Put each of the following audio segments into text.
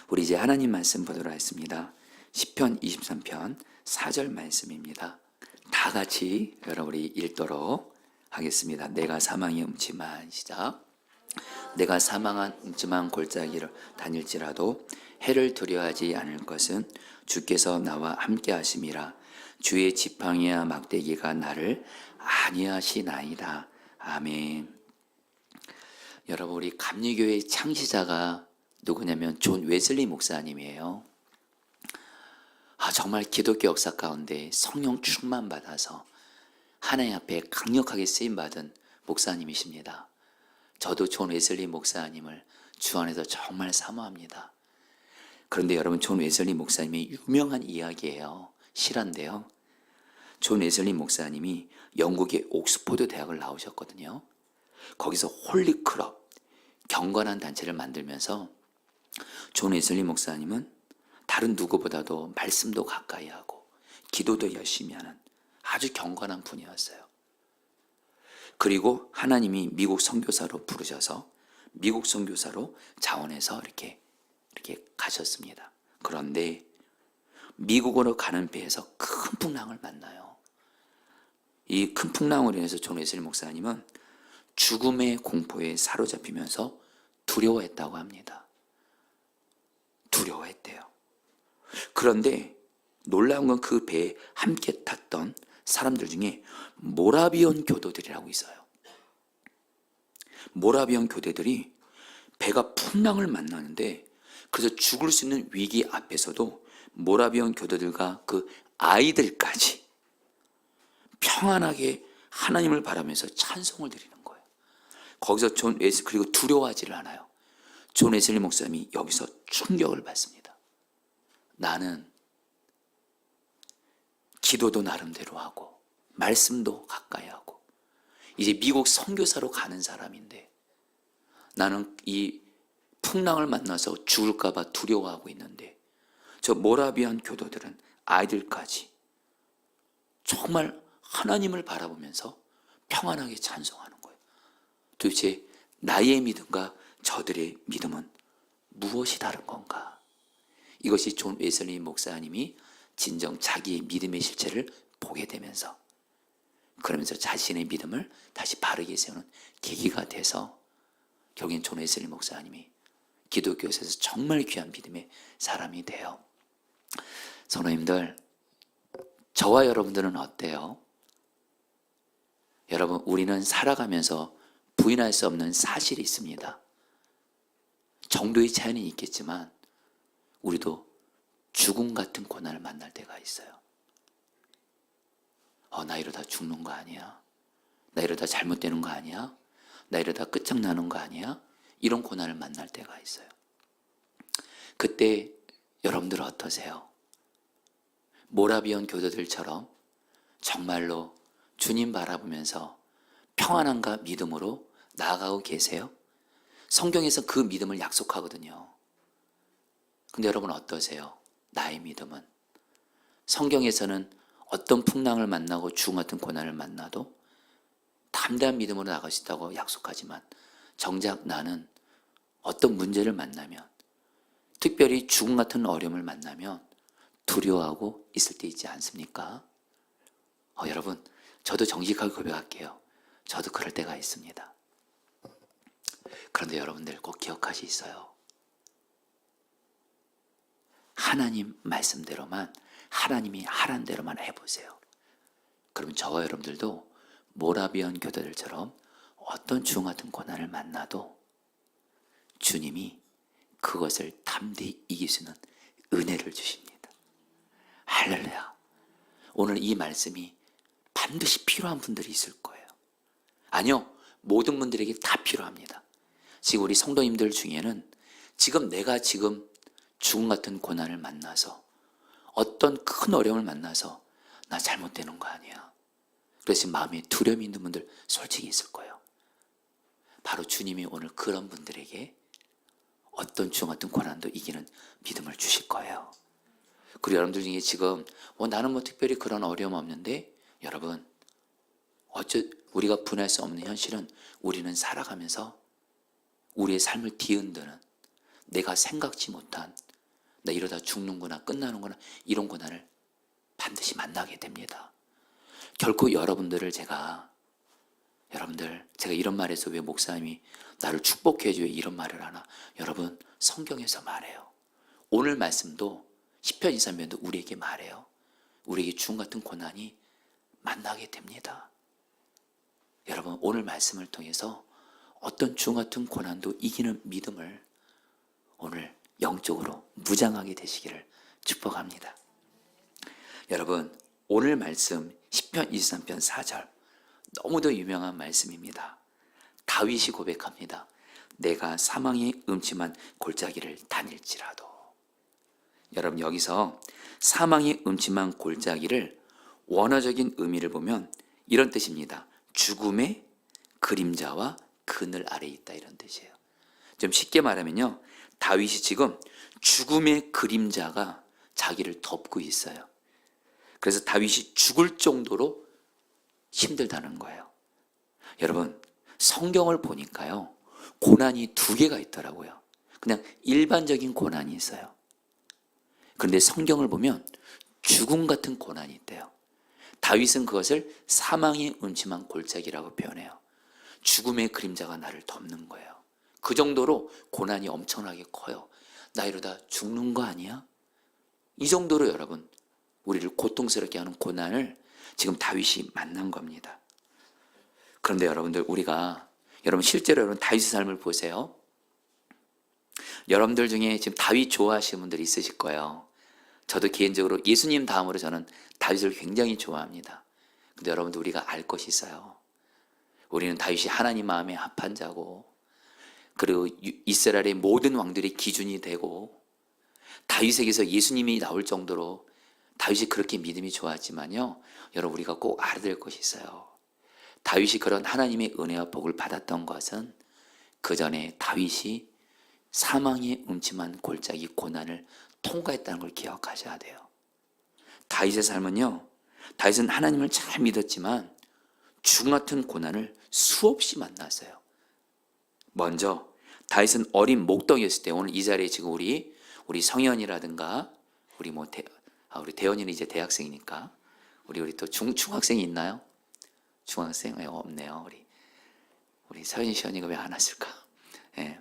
우리 이제 하나님 말씀 보도록 하겠습니다. 시편 23편 4절 말씀입니다. 다 같이 여러분 우리 읽도록 하겠습니다. 내가 사망의 음침한 시작. 내가 사망한 음침한 골짜기를 다닐지라도 해를 두려워하지 않을 것은 주께서 나와 함께 하심이라. 주의 지팡이와 막대기가 나를 안위하시나이다. 아멘. 여러분 우리 감리교회 창시자가 누구냐면 존 웨슬리 목사님이에요. 정말 기독교 역사 가운데 성령 충만 받아서 하나님 앞에 강력하게 쓰임 받은 목사님이십니다. 저도 존 웨슬리 목사님을 주 안에서 정말 사모합니다. 그런데 여러분 존 웨슬리 목사님의 유명한 이야기예요. 실화인데요. 존 웨슬리 목사님이 영국의 옥스포드 대학을 나오셨거든요. 거기서 홀리클럽 경건한 단체를 만들면서 존 웨슬리 목사님은 다른 누구보다도 말씀도 가까이 하고 기도도 열심히 하는 아주 경건한 분이었어요. 그리고 하나님이 미국 선교사로 부르셔서 미국 선교사로 자원해서 이렇게 가셨습니다. 그런데 미국으로 가는 배에서 큰 풍랑을 만나요. 이 큰 풍랑으로 인해서 존 웨슬리 목사님은 죽음의 공포에 사로잡히면서 두려워했다고 합니다. 두려워했대요. 그런데 놀라운 건 그 배에 함께 탔던 사람들 중에 모라비언 교도들이라고 있어요. 모라비언 교대들이 배가 풍랑을 만나는데 그래서 죽을 수 있는 위기 앞에서도 모라비언 교도들과 그 아이들까지 평안하게 하나님을 바라면서 찬송을 드리는 거예요. 거기서 그리고 두려워하지를 않아요. 존 웨슬리 목사님이 여기서 충격을 받습니다. 나는 기도도 나름대로 하고 말씀도 가까이 하고 이제 미국 선교사로 가는 사람인데 나는 이 풍랑을 만나서 죽을까 봐 두려워하고 있는데 저 모라비안 교도들은 아이들까지 정말 하나님을 바라보면서 평안하게 찬송하는 거예요. 도대체 나의 믿음과 저들의 믿음은 무엇이 다른 건가? 이것이 존 웨슬리 목사님이 진정 자기의 믿음의 실체를 보게 되면서 그러면서 자신의 믿음을 다시 바르게 세우는 계기가 돼서 결국엔 존 웨슬리 목사님이 기독교에서 정말 귀한 믿음의 사람이 돼요. 성도님들, 저와 여러분들은 어때요? 여러분, 우리는 살아가면서 부인할 수 없는 사실이 있습니다. 정도의 차이는 있겠지만 우리도 죽음 같은 고난을 만날 때가 있어요. 나 이러다 죽는 거 아니야? 나 이러다 잘못되는 거 아니야? 나 이러다 끝장나는 거 아니야? 이런 고난을 만날 때가 있어요. 그때 여러분들 어떠세요? 모라비언 교도들처럼 정말로 주님 바라보면서 평안함과 믿음으로 나아가고 계세요? 성경에서 그 믿음을 약속하거든요. 근데 여러분 어떠세요? 나의 믿음은? 성경에서는 어떤 풍랑을 만나고 죽음 같은 고난을 만나도 담대한 믿음으로 나아갈 수 있다고 약속하지만 정작 나는 어떤 문제를 만나면 특별히 죽음 같은 어려움을 만나면 두려워하고 있을 때 있지 않습니까? 여러분, 저도 정직하게 고백할게요. 저도 그럴 때가 있습니다. 그런데 여러분들 꼭 기억하시어요. 하나님 말씀대로만 하나님이 하라는 대로만 해보세요. 그러면 저와 여러분들도 모라비언 교도들처럼 어떤 죽음 같은 고난을 만나도 주님이 그것을 담대히 이길 수 있는 은혜를 주십니다. 할렐루야. 오늘 이 말씀이 반드시 필요한 분들이 있을 거예요. 아니요, 모든 분들에게 다 필요합니다. 지금 우리 성도님들 중에는 내가 죽음 같은 고난을 만나서 어떤 큰 어려움을 만나서 나 잘못되는 거 아니야. 그래서 마음에 두려움이 있는 분들 솔직히 있을 거예요. 바로 주님이 오늘 그런 분들에게 어떤 죽음 같은 고난도 이기는 믿음을 주실 거예요. 그리고 여러분들 중에 지금 나는 특별히 그런 어려움 없는데 여러분 우리가 분할 수 없는 현실은 우리는 살아가면서 우리의 삶을 뒤흔드는 내가 생각지 못한 나 이러다 죽는구나, 끝나는구나, 이런 고난을 반드시 만나게 됩니다. 결코 제가 이런 말해서 왜 목사님이 나를 축복해줘요 이런 말을 하나? 여러분, 성경에서 말해요. 오늘 말씀도 시편 23편도 우리에게 말해요. 우리에게 주님 같은 고난이 만나게 됩니다. 여러분, 오늘 말씀을 통해서 어떤 주님 같은 고난도 이기는 믿음을 오늘 영적으로 무장하게 되시기를 축복합니다. 여러분, 오늘 말씀 시편 23편 4절 너무도 유명한 말씀입니다. 다윗이 고백합니다. 내가 사망의 음침한 골짜기를 다닐지라도. 여러분, 여기서 사망의 음침한 골짜기를 원어적인 의미를 보면 이런 뜻입니다. 죽음의 그림자와 그늘 아래에 있다, 이런 뜻이에요. 좀 쉽게 말하면요, 다윗이 지금 죽음의 그림자가 자기를 덮고 있어요. 그래서 다윗이 죽을 정도로 힘들다는 거예요. 여러분, 성경을 보니까요, 고난이 두 개가 있더라고요. 그냥 일반적인 고난이 있어요. 그런데 성경을 보면 죽음 같은 고난이 있대요. 다윗은 그것을 사망의 음침한 골짜기라고 표현해요. 죽음의 그림자가 나를 덮는 거예요. 그 정도로 고난이 엄청나게 커요. 나 이러다 죽는 거 아니야? 이 정도로 여러분, 우리를 고통스럽게 하는 고난을 지금 다윗이 만난 겁니다. 그런데 여러분들, 여러분 실제로 여러분 다윗의 삶을 보세요. 여러분들 중에 지금 다윗 좋아하시는 분들이 있으실 거예요. 저도 개인적으로 예수님 다음으로 저는 다윗을 굉장히 좋아합니다. 근데 여러분들, 우리가 알 것이 있어요. 우리는 다윗이 하나님 마음에 합한 자고, 그리고 이스라엘의 모든 왕들의 기준이 되고, 다윗에게서 예수님이 나올 정도로 다윗이 그렇게 믿음이 좋았지만요, 여러분, 우리가 꼭 알아야 될 것이 있어요. 다윗이 그런 하나님의 은혜와 복을 받았던 것은 그 전에 다윗이 사망의 음침한 골짜기 고난을 통과했다는 걸 기억하셔야 돼요. 다윗의 삶은요, 다윗은 하나님을 잘 믿었지만 죽음 같은 고난을 수없이 만났어요. 먼저 다윗은 어린 목동이었을 때, 오늘 이 자리에 지금 우리 성현이라든가 우리 대현이는 이제 대학생이니까 우리 또 중학생이 있나요? 중학생? 없네요. 우리 서현 시연이가 왜 안 왔을까? 예.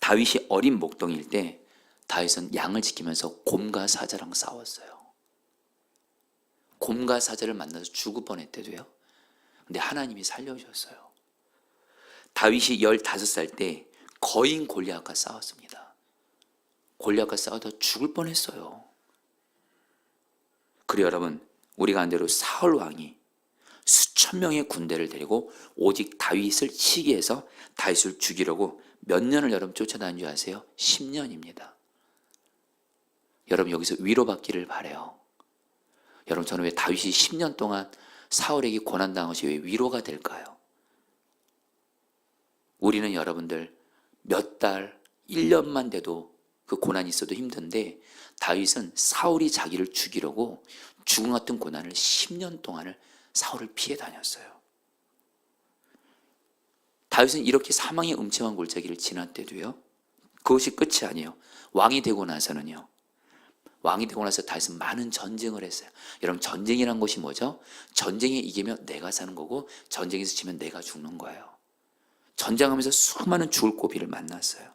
다윗이 어린 목동일 때 다윗은 양을 지키면서 곰과 사자랑 싸웠어요. 곰과 사자를 만나서 죽을 뻔했대도요. 근데 하나님이 살려주셨어요. 다윗이 15살 때 거인 골리앗과 싸웠습니다. 골리앗과 싸우다 죽을 뻔했어요. 그리고 여러분, 우리가 안 대로 사울 왕이 수천 명의 군대를 데리고 오직 다윗을 치게 해서 다윗을 죽이려고 몇 년을 여러분 쫓아다닌 줄 아세요? 10년입니다. 여러분, 여기서 위로받기를 바라요. 여러분, 저는 왜 다윗이 10년 동안 사울에게 고난당한 것이 왜 위로가 될까요? 우리는 여러분들 몇 달, 1년만 돼도 그 고난이 있어도 힘든데, 다윗은 사울이 자기를 죽이려고 죽음 같은 고난을 10년 동안을 사울을 피해 다녔어요. 다윗은 이렇게 사망의 음침한 골짜기를 지났대도요, 그것이 끝이 아니에요. 왕이 되고 나서 다윗은 많은 전쟁을 했어요. 여러분, 전쟁이란 것이 뭐죠? 전쟁에 이기면 내가 사는 거고, 전쟁에서 지면 내가 죽는 거예요. 전쟁하면서 수많은 죽을 고비를 만났어요.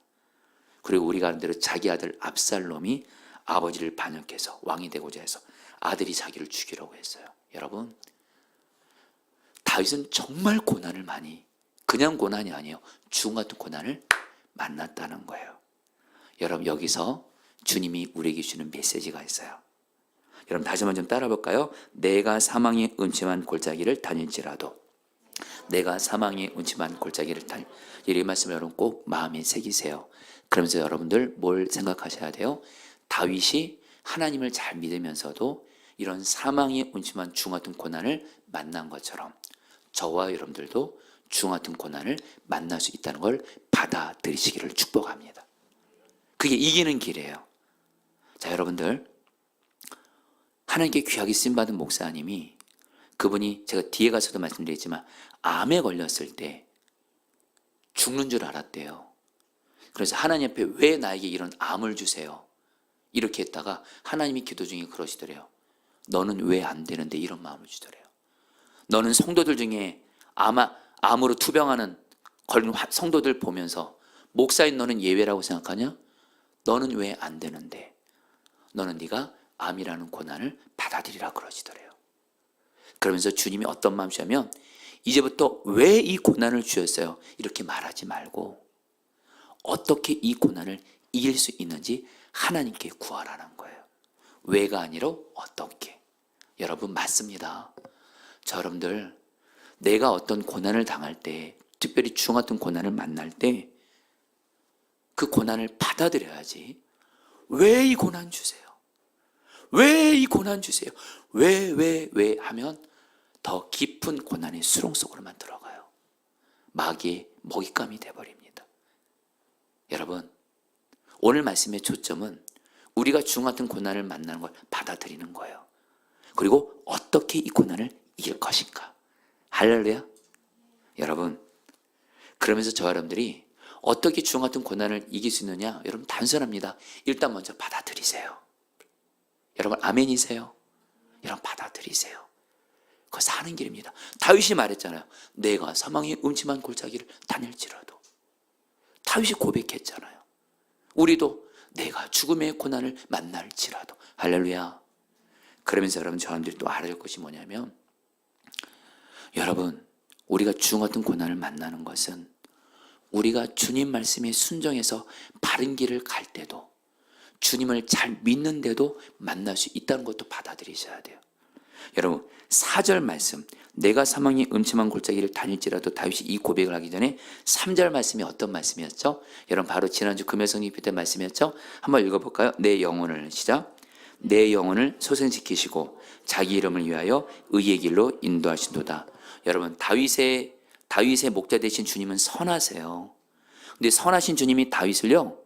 그리고 우리가 아는 대로 자기 아들 압살롬이 아버지를 반역해서 왕이 되고자 해서 아들이 자기를 죽이려고 했어요. 여러분, 다윗은 정말 고난을 그냥 고난이 아니에요. 죽음 같은 고난을 만났다는 거예요. 여러분, 여기서 주님이 우리에게 주는 메시지가 있어요. 여러분, 다시 한번 좀 따라 볼까요? 내가 사망의 음침한 골짜기를 다닐지라도. 내가 사망의 음침한 골짜기를 이 말씀을 여러분 꼭 마음에 새기세요. 그러면서 여러분들 뭘 생각하셔야 돼요? 다윗이 하나님을 잘 믿으면서도 이런 사망의 음침한 죽음 같은 고난을 만난 것처럼 저와 여러분들도 죽음 같은 고난을 만날 수 있다는 걸 받아들이시기를 축복합니다. 그게 이기는 길이에요. 자, 여러분들, 하나님께 귀하게 쓰임받은 목사님이, 그분이 제가 뒤에 가서도 말씀드렸지만 암에 걸렸을 때 죽는 줄 알았대요. 그래서 하나님 앞에 왜 나에게 이런 암을 주세요? 이렇게 했다가 하나님이 기도 중에 그러시더래요. 너는 왜 안 되는데, 이런 마음을 주더래요. 너는 성도들 중에 암으로 투병하는 걸린 성도들 보면서 목사인 너는 예외라고 생각하냐? 너는 왜 안 되는데? 너는 네가 암이라는 고난을 받아들이라 그러시더래요. 그러면서 주님이 어떤 마음이냐면 이제부터 왜 이 고난을 주셨어요? 이렇게 말하지 말고 어떻게 이 고난을 이길 수 있는지 하나님께 구하라는 거예요. 왜가 아니라 어떻게. 여러분, 맞습니다. 저 여러분들, 내가 어떤 고난을 당할 때, 특별히 주와 같은 고난을 만날 때 그 고난을 받아들여야지. 왜 이 고난 주세요? 왜 이 고난 주세요? 왜 하면 더 깊은 고난의 수렁 속으로만 들어가요. 마귀의 먹잇감이 돼버립니다. 여러분, 오늘 말씀의 초점은 우리가 주 같은 고난을 만나는 걸 받아들이는 거예요. 그리고 어떻게 이 고난을 이길 것인가. 할렐루야. 여러분, 그러면서 저 여러분들이 어떻게 주 같은 고난을 이길 수 있느냐? 여러분, 단순합니다. 일단 먼저 받아들이세요. 여러분, 아멘이세요? 여러분, 받아들이세요. 그거 사는 길입니다. 다윗이 말했잖아요. 내가 사망의 음침한 골짜기를 다닐지라도. 다윗이 고백했잖아요. 우리도 내가 죽음의 고난을 만날지라도. 할렐루야. 그러면서 여러분, 저한테 또 알아야 할 것이 뭐냐면, 여러분, 우리가 주 같은 고난을 만나는 것은 우리가 주님 말씀에 순종해서 바른 길을 갈 때도, 주님을 잘 믿는데도 만날 수 있다는 것도 받아들이셔야 돼요. 여러분, 4절 말씀, 내가 사망의 음침한 골짜기를 다닐지라도, 다윗이 이 고백을 하기 전에 3절 말씀이 어떤 말씀이었죠? 여러분, 바로 지난주 금요성경 때 말씀이었죠? 한번 읽어볼까요? 내 영혼을, 시작. 내 영혼을 소생시키시고 자기 이름을 위하여 의의 길로 인도하신도다. 여러분, 다윗의 목자 되신 주님은 선하세요. 근데 선하신 주님이 다윗을요,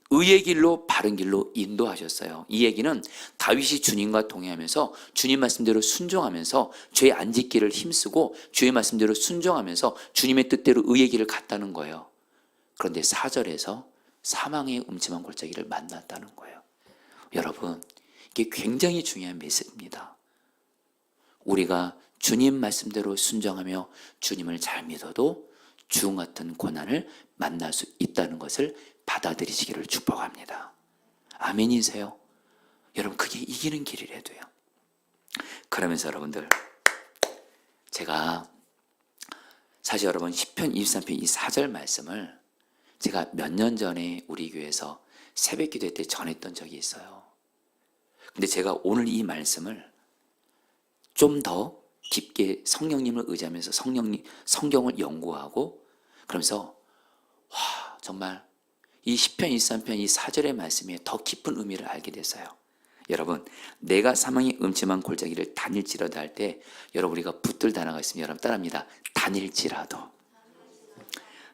의의 길로, 바른 길로 인도하셨어요. 이 얘기는 다윗이 주님과 동행하면서 주님 말씀대로 순종하면서 죄 안 짓기를 힘쓰고 주의 말씀대로 순종하면서 주님의 뜻대로 의의 길을 갔다는 거예요. 그런데 4절에서 사망의 음침한 골짜기를 만났다는 거예요. 여러분, 이게 굉장히 중요한 메시지입니다. 우리가 주님 말씀대로 순종하며 주님을 잘 믿어도 주 같은 고난을 만날 수 있다는 것을 받아들이시기를 축복합니다. 아멘이세요? 여러분, 그게 이기는 길이라도요. 그러면서 여러분들, 제가 사실 여러분 10편 23편 이 4절 말씀을 제가 몇 년 전에 우리 교회에서 새벽 기도 때 전했던 적이 있어요. 근데 제가 오늘 이 말씀을 좀 더 깊게 성령님을 의지하면서 성경을 연구하고 그러면서 정말 이 10편 23편 이 4절의 말씀에 더 깊은 의미를 알게 됐어요. 여러분, 내가 사망의 음침한 골짜기를 다닐지라도 할 때 여러분, 우리가 붙들 단어가 있으면 여러분 따라합니다. 다닐지라도.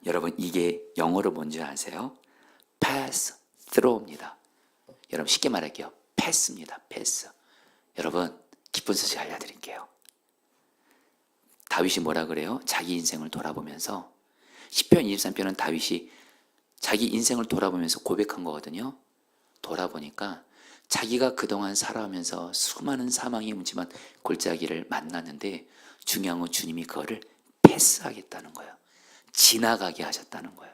여러분, 이게 영어로 뭔지 아세요? pass through입니다. 여러분, 쉽게 말할게요. 패스입니다. 패스. 여러분, 기쁜 소식 알려드릴게요. 다윗이 뭐라 그래요? 자기 인생을 돌아보면서 10편 23편은 다윗이 자기 인생을 돌아보면서 고백한 거거든요. 돌아보니까 자기가 그동안 살아오면서 수많은 사망의 음침한 골짜기를 만났는데 중요한 건 주님이 그거를 패스하겠다는 거예요. 지나가게 하셨다는 거예요.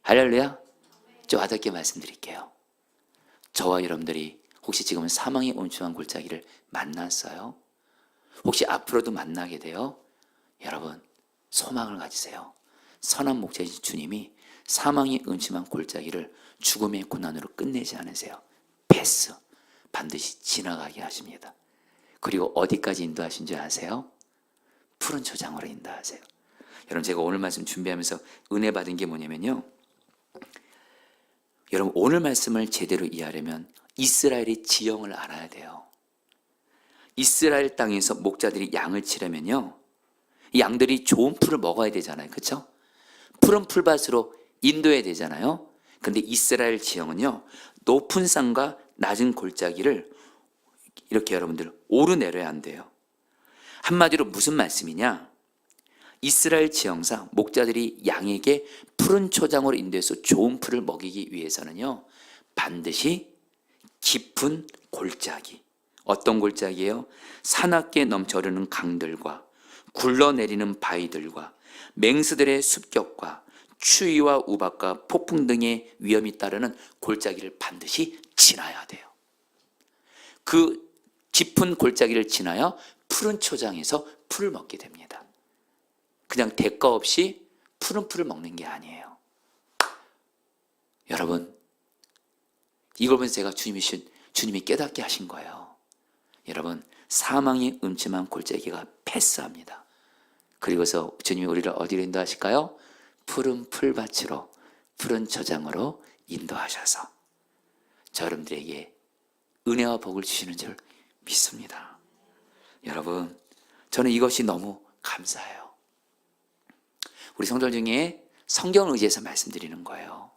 할렐루야. 좀 와닿게 말씀드릴게요. 저와 여러분들이 혹시 지금은 사망의 음침한 골짜기를 만났어요? 혹시 앞으로도 만나게 돼요? 여러분, 소망을 가지세요. 선한 목자이신 주님이 사망의 음침한 골짜기를 죽음의 고난으로 끝내지 않으세요. 패스, 반드시 지나가게 하십니다. 그리고 어디까지 인도하신 줄 아세요? 푸른 초장으로 인도하세요. 여러분, 제가 오늘 말씀 준비하면서 은혜 받은 게 뭐냐면요, 여러분, 오늘 말씀을 제대로 이해하려면 이스라엘의 지형을 알아야 돼요. 이스라엘 땅에서 목자들이 양을 치려면요, 이 양들이 좋은 풀을 먹어야 되잖아요. 그렇죠? 푸른 풀밭으로 인도해야 되잖아요. 근데 이스라엘 지형은요, 높은 산과 낮은 골짜기를 이렇게 여러분들 오르내려야 한대요. 한마디로 무슨 말씀이냐? 이스라엘 지형상 목자들이 양에게 푸른 초장으로 인도해서 좋은 풀을 먹이기 위해서는요, 반드시 깊은 골짜기. 어떤 골짜기예요? 사납게 넘쳐 흐르는 강들과 굴러내리는 바위들과 맹수들의 습격과 추위와 우박과 폭풍 등의 위험이 따르는 골짜기를 반드시 지나야 돼요. 그 깊은 골짜기를 지나야 푸른 초장에서 풀을 먹게 됩니다. 그냥 대가 없이 푸른 풀을 먹는 게 아니에요. 여러분, 이걸 보면서 제가 주님이 깨닫게 하신 거예요. 여러분, 사망의 음침한 골짜기가 패스합니다. 그리고서 주님이 우리를 어디로 인도하실까요? 푸른 풀밭으로, 푸른 초장으로 인도하셔서 저 여러분들에게 은혜와 복을 주시는 줄 믿습니다. 여러분, 저는 이것이 너무 감사해요. 우리 성도들 중에 성경을 의지해서 말씀드리는 거예요.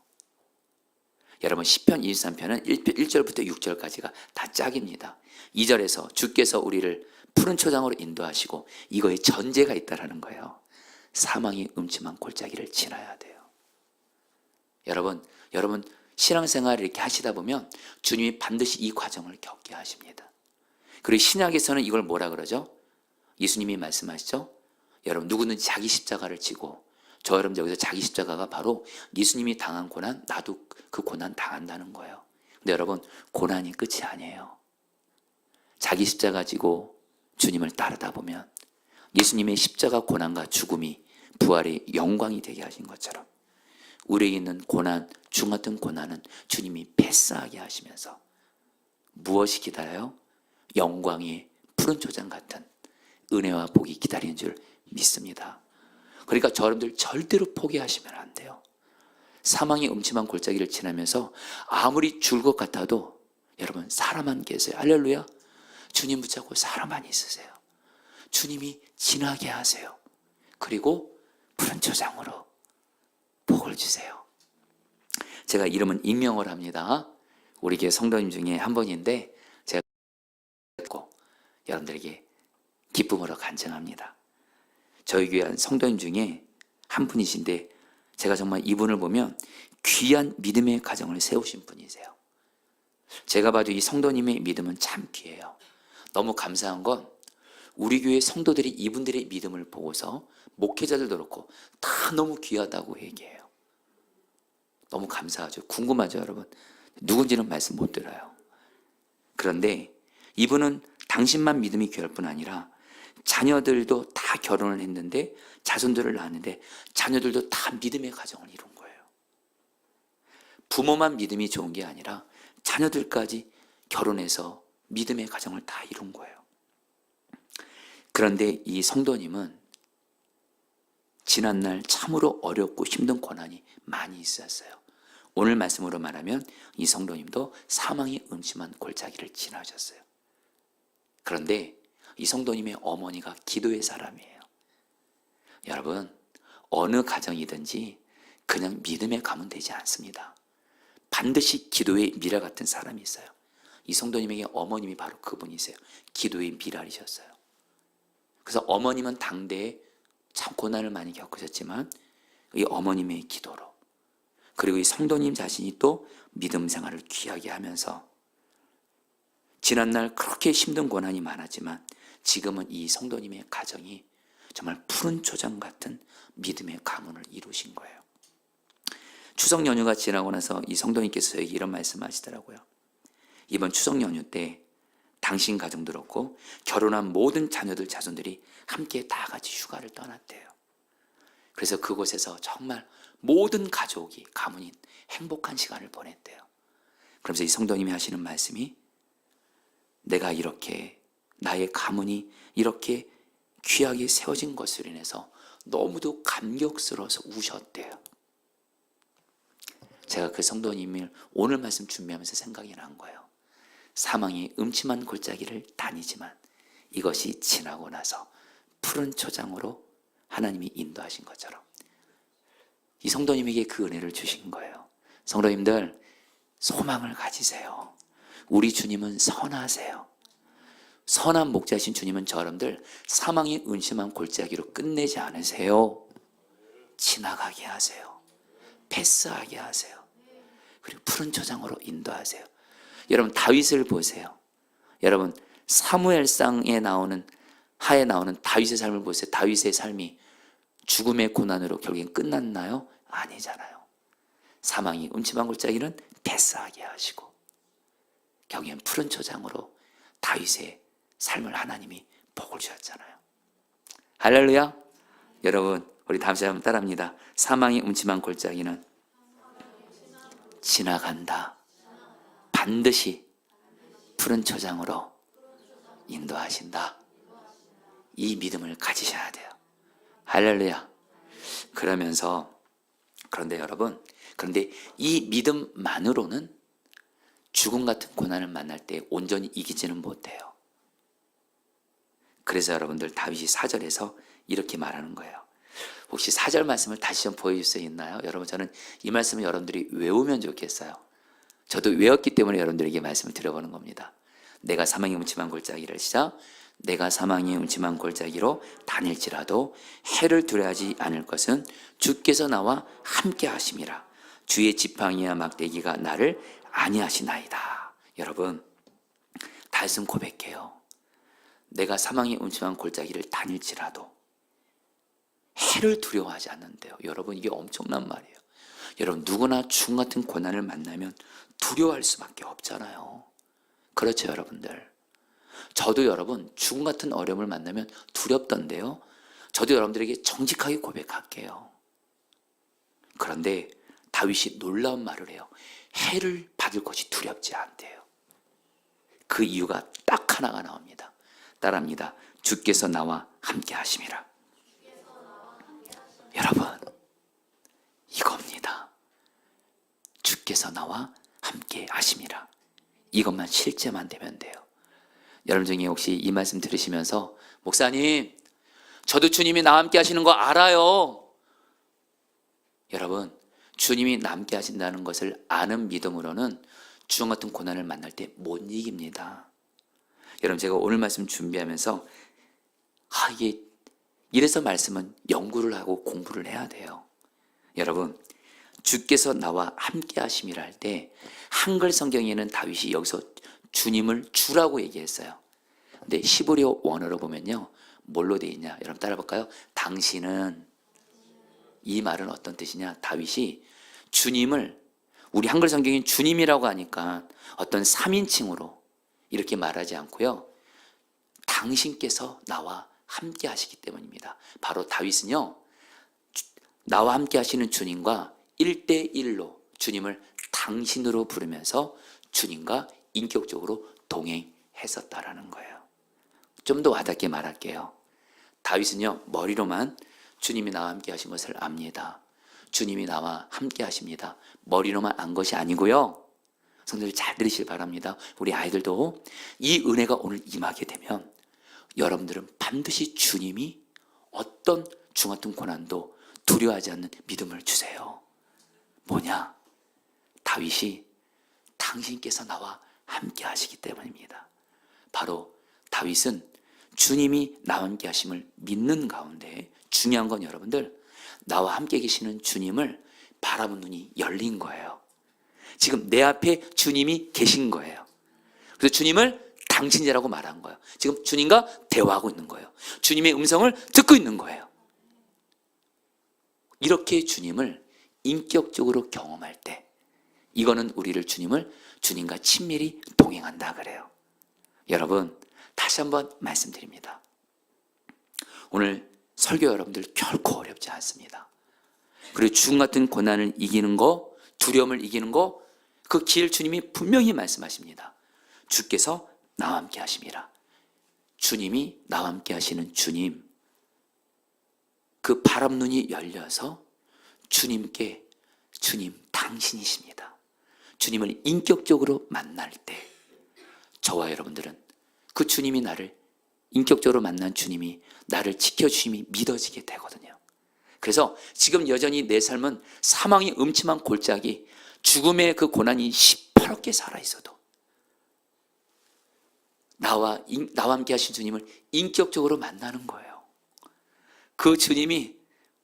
여러분, 시편 23편은 1절부터 6절까지가 다 짝입니다. 2절에서 주께서 우리를 푸른 초장으로 인도하시고 이거에 전제가 있다라는 거예요. 사망의 음침한 골짜기를 지나야 돼요. 여러분 신앙생활을 이렇게 하시다 보면 주님이 반드시 이 과정을 겪게 하십니다. 그리고 신약에서는 이걸 뭐라 그러죠? 예수님이 말씀하시죠? 여러분, 누구든지 자기 십자가를 지고, 저 여러분 여기서 자기 십자가가 바로 예수님이 당한 고난, 나도 그 고난 당한다는 거예요. 근데 여러분, 고난이 끝이 아니에요. 자기 십자가 지고 주님을 따르다 보면 예수님의 십자가 고난과 죽음이 부활의 영광이 되게 하신 것처럼 우리에게 있는 고난, 중 같은 고난은 주님이 패스하게 하시면서 무엇이 기다려요? 영광의 푸른 초장 같은 은혜와 복이 기다리는 줄 믿습니다. 그러니까 저 여러분들 절대로 포기하시면 안 돼요. 사망의 음침한 골짜기를 지나면서 아무리 줄 것 같아도 여러분, 사람만 계세요. 할렐루야. 주님 붙잡고 사람만 있으세요. 주님이 지나게 하세요. 그리고 푸른 초장으로 복을 주세요. 제가 이름은 임명을 합니다. 우리 교회 성도님 중에 한 분인데 제가 여러분들에게 기쁨으로 간증합니다. 저희 교회 한 성도님 중에 한 분이신데 제가 정말 이분을 보면 귀한 믿음의 가정을 세우신 분이세요. 제가 봐도 이 성도님의 믿음은 참 귀해요. 너무 감사한 건 우리 교회 성도들이 이분들의 믿음을 보고서 목회자들도 그렇고 다 너무 귀하다고 얘기해요. 너무 감사하죠. 궁금하죠, 여러분? 누군지는 말씀 못 드려요. 그런데 이분은 당신만 믿음이 귀할 뿐 아니라 자녀들도 다 결혼을 했는데 자손들을 낳았는데 자녀들도 다 믿음의 가정을 이룬 거예요. 부모만 믿음이 좋은 게 아니라 자녀들까지 결혼해서 믿음의 가정을 다 이룬 거예요. 그런데 이 성도님은 지난날 참으로 어렵고 힘든 고난이 많이 있었어요. 오늘 말씀으로 말하면 이 성도님도 사망의 음침한 골짜기를 지나셨어요. 그런데 이 성도님의 어머니가 기도의 사람이에요. 여러분, 어느 가정이든지 그냥 믿음에 가면 되지 않습니다. 반드시 기도의 미랄 같은 사람이 있어요. 이 성도님에게 어머님이 바로 그분이세요. 기도의 미랄이셨어요. 그래서 어머님은 당대에 참 고난을 많이 겪으셨지만 이 어머님의 기도로, 그리고 이 성도님 자신이 또 믿음 생활을 귀하게 하면서 지난날 그렇게 힘든 고난이 많았지만 지금은 이 성도님의 가정이 정말 푸른 초장 같은 믿음의 가문을 이루신 거예요. 추석 연휴가 지나고 나서 이 성도님께서 저에게 이런 말씀하시더라고요. 이번 추석 연휴 때 당신 가정도 그렇고 결혼한 모든 자녀들 자손들이 함께 다 같이 휴가를 떠났대요. 그래서 그곳에서 정말 모든 가족이 가문이 행복한 시간을 보냈대요. 그러면서 이 성도님이 하시는 말씀이, 내가 이렇게 나의 가문이 이렇게 귀하게 세워진 것으로 인해서 너무도 감격스러워서 우셨대요. 제가 그 성도님을 오늘 말씀 준비하면서 생각이 난 거예요. 사망의 음침한 골짜기를 다니지만 이것이 지나고 나서 푸른 초장으로 하나님이 인도하신 것처럼 이 성도님에게 그 은혜를 주신 거예요. 성도님들, 소망을 가지세요. 우리 주님은 선하세요. 선한 목자신 주님은 저 여러분들 사망의 음침한 골짜기로 끝내지 않으세요. 지나가게 하세요. 패스하게 하세요. 그리고 푸른 초장으로 인도하세요. 여러분 다윗을 보세요. 여러분 사무엘상에 나오는 하에 나오는 다윗의 삶을 보세요. 다윗의 삶이 죽음의 고난으로 결국엔 끝났나요? 아니잖아요. 사망이 음침한 골짜기는 패스하게 하시고 결국엔 푸른 초장으로 다윗의 삶을 하나님이 복을 주셨잖아요. 할렐루야. 여러분 우리 다음 시간에 한번 따라합니다. 사망이 음침한 골짜기는 지나간다. 반드시 푸른 초장으로 인도하신다. 이 믿음을 가지셔야 돼요. 할렐루야. 그런데 여러분, 그런데 이 믿음만으로는 죽음 같은 고난을 만날 때 온전히 이기지는 못해요. 그래서 여러분들 다윗이 4절에서 이렇게 말하는 거예요. 혹시 4절 말씀을 다시 좀 보여줄 수 있나요? 여러분 저는 이 말씀을 여러분들이 외우면 좋겠어요. 저도 외웠기 때문에 여러분들에게 말씀을 드려보는 겁니다. 내가 사망의 음침한 골짜기를 시작. 내가 사망의 음침한 골짜기로 다닐지라도 해를 두려워하지 않을 것은 주께서 나와 함께 하심이라. 주의 지팡이와 막대기가 나를 안위하시나이다. 여러분 다윗은 고백해요. 내가 사망의 음침한 골짜기를 다닐지라도 해를 두려워하지 않는데요. 여러분 이게 엄청난 말이에요. 여러분 누구나 죽음 같은 고난을 만나면 두려워할 수밖에 없잖아요. 그렇죠 여러분들. 저도 여러분 죽음 같은 어려움을 만나면 두렵던데요. 저도 여러분들에게 정직하게 고백할게요. 그런데 다윗이 놀라운 말을 해요. 해를 받을 것이 두렵지 않대요. 그 이유가 딱 하나가 나옵니다. 따라합니다. 주께서 나와 함께 하심이라. 여러분 이겁니다. 주께서 나와 함께 하심이라. 이것만 실제만 되면 돼요. 여러분 중에 혹시 이 말씀 들으시면서 목사님 저도 주님이 나와 함께 하시는 거 알아요. 여러분 주님이 나와 함께 하신다는 것을 아는 믿음으로는 죽음 같은 고난을 만날 때 못 이깁니다. 여러분 제가 오늘 말씀 준비하면서 이게 이래서 말씀은 연구를 하고 공부를 해야 돼요. 여러분 주께서 나와 함께 하심이라 할 때 한글 성경에는 다윗이 여기서 주님을 주라고 얘기했어요. 근데 히브리어 원어로 보면요 뭘로 돼 있냐? 여러분 따라 볼까요? 당신은, 이 말은 어떤 뜻이냐? 다윗이 주님을, 우리 한글 성경인 주님이라고 하니까 어떤 3인칭으로 이렇게 말하지 않고요 당신께서 나와 함께 하시기 때문입니다. 바로 다윗은요 나와 함께 하시는 주님과 1대1로 주님을 당신으로 부르면서 주님과 인격적으로 동행했었다라는 거예요. 좀 더 와닿게 말할게요. 다윗은요 머리로만 주님이 나와 함께 하신 것을 압니다. 주님이 나와 함께 하십니다. 머리로만 안 것이 아니고요. 성도들 잘 들으시길 바랍니다. 우리 아이들도 이 은혜가 오늘 임하게 되면 여러분들은 반드시 주님이 어떤 죽음 같은 고난도 두려워하지 않는 믿음을 주세요. 뭐냐? 다윗이 당신께서 나와 함께 하시기 때문입니다. 바로 다윗은 주님이 나와 함께 하심을 믿는 가운데 중요한 건 여러분들 나와 함께 계시는 주님을 바라보는 눈이 열린 거예요. 지금 내 앞에 주님이 계신 거예요. 그래서 주님을 당신이라고 말한 거예요. 지금 주님과 대화하고 있는 거예요. 주님의 음성을 듣고 있는 거예요. 이렇게 주님을 인격적으로 경험할 때 이거는 우리를 주님과 친밀히 동행한다 그래요. 여러분 다시 한번 말씀드립니다. 오늘 설교 여러분들 결코 어렵지 않습니다. 그리고 죽음 같은 고난을 이기는 거, 두려움을 이기는 거, 그 길 주님이 분명히 말씀하십니다. 주께서 나와 함께 하심이라. 주님이 나와 함께 하시는 주님, 그 바람 눈이 열려서 주님께 주님 당신이십니다. 주님을 인격적으로 만날 때 저와 여러분들은 그 주님이 나를 인격적으로 만난 주님이 나를 지켜주심이 믿어지게 되거든요. 그래서 지금 여전히 내 삶은 사망의 음침한 골짜기, 죽음의 그 고난이 시퍼렇게 살아있어도 나와 함께 하신 주님을 인격적으로 만나는 거예요. 그 주님이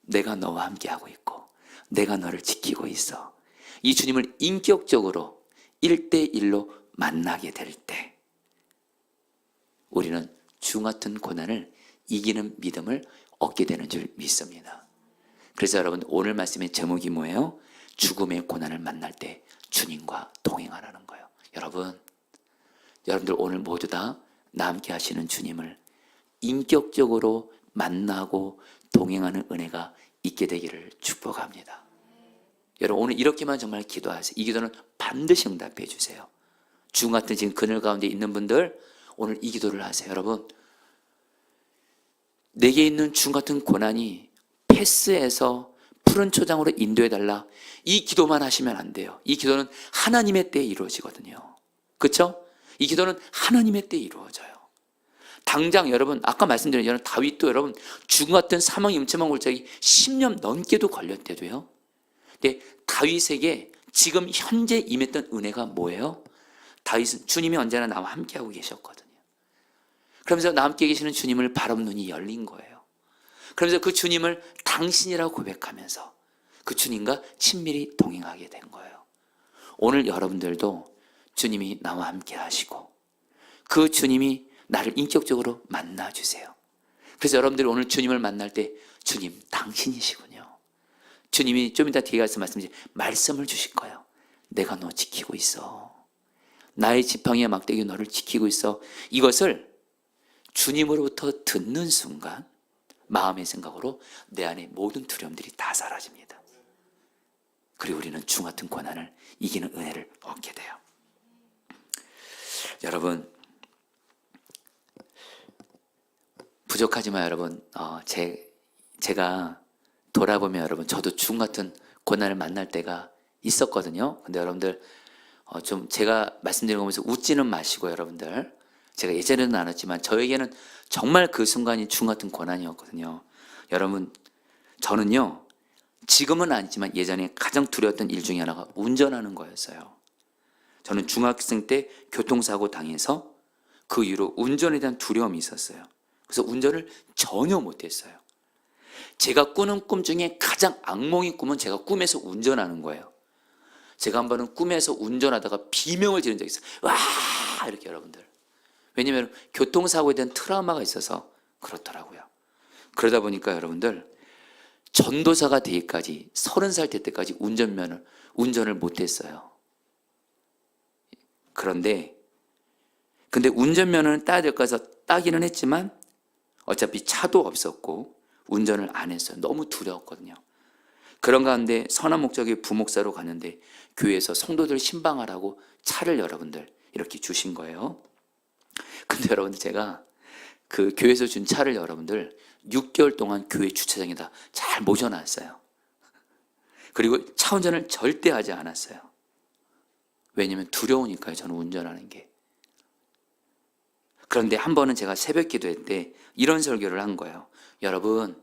내가 너와 함께 하고 있고 내가 너를 지키고 있어. 이 주님을 인격적으로 1대1로 만나게 될 때 우리는 주 같은 고난을 이기는 믿음을 얻게 되는 줄 믿습니다. 그래서 여러분, 오늘 말씀의 제목이 뭐예요? 죽음의 고난을 만날 때 주님과 동행하라는 거예요. 여러분들 오늘 모두 다 나 함께 하시는 주님을 인격적으로 만나고 동행하는 은혜가 있게 되기를 축복합니다. 여러분, 오늘 이렇게만 정말 기도하세요. 이 기도는 반드시 응답해 주세요. 죽음 같은 지금 그늘 가운데 있는 분들, 오늘 이 기도를 하세요. 여러분, 내게 있는 죽음 같은 고난이 패스해서 푸른 초장으로 인도해달라, 이 기도만 하시면 안 돼요. 이 기도는 하나님의 때에 이루어지거든요. 그렇죠? 이 기도는 하나님의 때에 이루어져요. 당장 여러분, 아까 말씀드린 여러분, 다윗도 여러분 죽음 같은 사망의 음침한 골짜기 10년 넘게도 걸렸대도요. 근데 다윗에게 지금 현재 임했던 은혜가 뭐예요? 다윗은 주님이 언제나 나와 함께하고 계셨거든요. 그러면서 나와 함께 계시는 주님을 바라본 눈이 열린 거예요. 그러면서 그 주님을 당신이라고 고백하면서 그 주님과 친밀히 동행하게 된 거예요. 오늘 여러분들도 주님이 나와 함께 하시고 그 주님이 나를 인격적으로 만나주세요. 그래서 여러분들이 오늘 주님을 만날 때 주님 당신이시군요. 주님이 좀 이따 뒤에 가서 말씀을 주실 거예요. 내가 너 지키고 있어. 나의 지팡이와 막대기 너를 지키고 있어. 이것을 주님으로부터 듣는 순간 마음의 생각으로 내 안에 모든 두려움들이 다 사라집니다. 그리고 우리는 주 같은 고난을 이기는 은혜를 얻게 돼요. 여러분, 부족하지만 여러분, 제가 돌아보면 여러분, 저도 죽음 같은 고난을 만날 때가 있었거든요. 근데 여러분들 좀 제가 말씀드린 거 보면서 웃지는 마시고, 여러분들, 제가 예전에는 안 했지만 저에게는 정말 그 순간이 죽음 같은 고난이었거든요. 여러분, 저는요, 지금은 아니지만 예전에 가장 두려웠던 일 중에 하나가 운전하는 거였어요. 저는 중학생 때 교통사고 당해서 그 이후로 운전에 대한 두려움이 있었어요. 그래서 운전을 전혀 못했어요. 제가 꾸는 꿈 중에 가장 악몽인 꿈은 제가 꿈에서 운전하는 거예요. 제가 한 번은 꿈에서 운전하다가 비명을 지른 적이 있어요. 와! 이렇게 여러분들. 왜냐하면 교통사고에 대한 트라우마가 있어서 그렇더라고요. 그러다 보니까 여러분들, 전도사가 되기까지 30살 될 때까지 운전을 못했어요. 근데 운전면허는 따야 될 거 해서 따기는 했지만 어차피 차도 없었고 운전을 안 했어요. 너무 두려웠거든요. 그런 가운데 선한 목적의 부목사로 갔는데 교회에서 성도들 신방하라고 차를 여러분들 이렇게 주신 거예요. 근데 여러분들, 제가 그 교회에서 준 차를 여러분들 6개월 동안 교회 주차장에다 잘 모셔놨어요. 그리고 차 운전을 절대 하지 않았어요. 왜냐면 두려우니까요, 저는 운전하는 게. 그런데 한 번은 제가 새벽 기도회 때 이런 설교를 한 거예요. 여러분,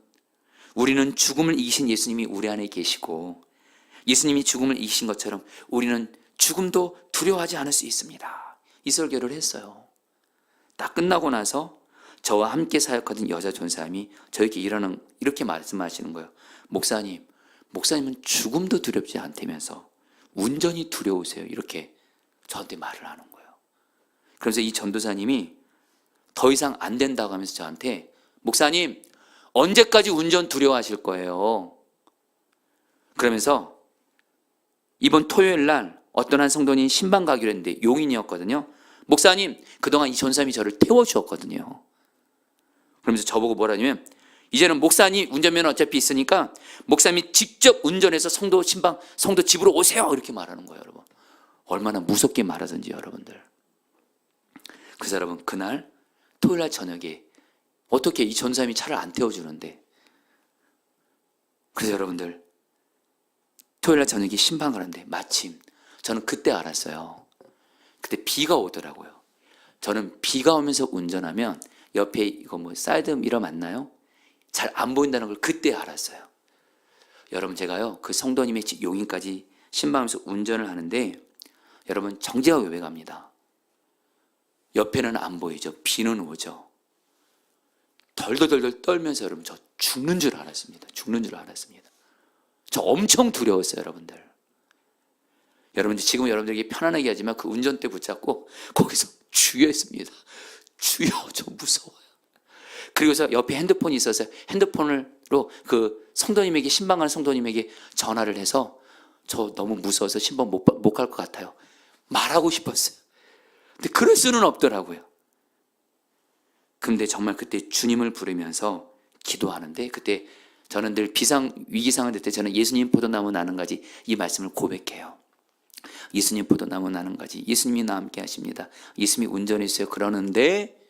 우리는 죽음을 이기신 예수님이 우리 안에 계시고 예수님이 죽음을 이기신 것처럼 우리는 죽음도 두려워하지 않을 수 있습니다. 이 설교를 했어요. 딱 끝나고 나서 저와 함께 사역하던 여자 전사님이 저에게 이렇게 말씀하시는 거예요. 목사님은 죽음도 두렵지 않다면서 운전이 두려우세요. 이렇게 저한테 말을 하는 거예요. 그래서 이 전도사님이 더 이상 안 된다고 하면서 저한테, 목사님, 언제까지 운전 두려워하실 거예요? 그러면서 이번 토요일 날 어떤 한 성도님 신방 가기로 했는데 용인이었거든요. 목사님, 그동안 이 전사님이 저를 태워주었거든요. 그러면서 저보고 뭐라냐면, 이제는 목사님 운전면허 어차피 있으니까 목사님이 직접 운전해서 성도 집으로 오세요. 이렇게 말하는 거예요, 여러분. 얼마나 무섭게 말하든지, 여러분들. 그래서 여러분, 그날 토요일 날 저녁에 어떻게 이 전사님이 차를 안 태워주는데, 그래서 여러분들 토요일 날 저녁에 신방을 하는데 마침 저는 그때 알았어요. 그때 비가 오더라고요. 저는 비가 오면서 운전하면 옆에 이거 사이드 미러 맞나요? 잘 안 보인다는 걸 그때 알았어요. 여러분, 제가요, 그 성도님의 집 용인까지 신방하면서 운전을 하는데 여러분, 정지가 외벽합니다. 옆에는 안 보이죠. 비는 오죠. 덜덜덜 떨면서 여러분, 저 죽는 줄 알았습니다. 저 엄청 두려웠어요, 여러분들. 여러분 지금 여러분들에게 편안하게 하지만 그 운전대 붙잡고 거기서 주여 했습니다. 주여, 저 무서워요. 그리고서 옆에 핸드폰이 있어서 핸드폰으로 그 성도님에게, 신방하는 성도님에게 전화를 해서 저 너무 무서워서 신방 못 갈 것 같아요. 말하고 싶었어요. 근데 그럴 수는 없더라고요. 근데 정말 그때 주님을 부르면서 기도하는데, 그때 저는 늘 위기 상황 될 때 저는 예수님 포도나무 나는 가지 이 말씀을 고백해요. 예수님 포도나무 나는 가지, 예수님이 나와 함께 하십니다. 예수님이 운전해 주세요. 그러는데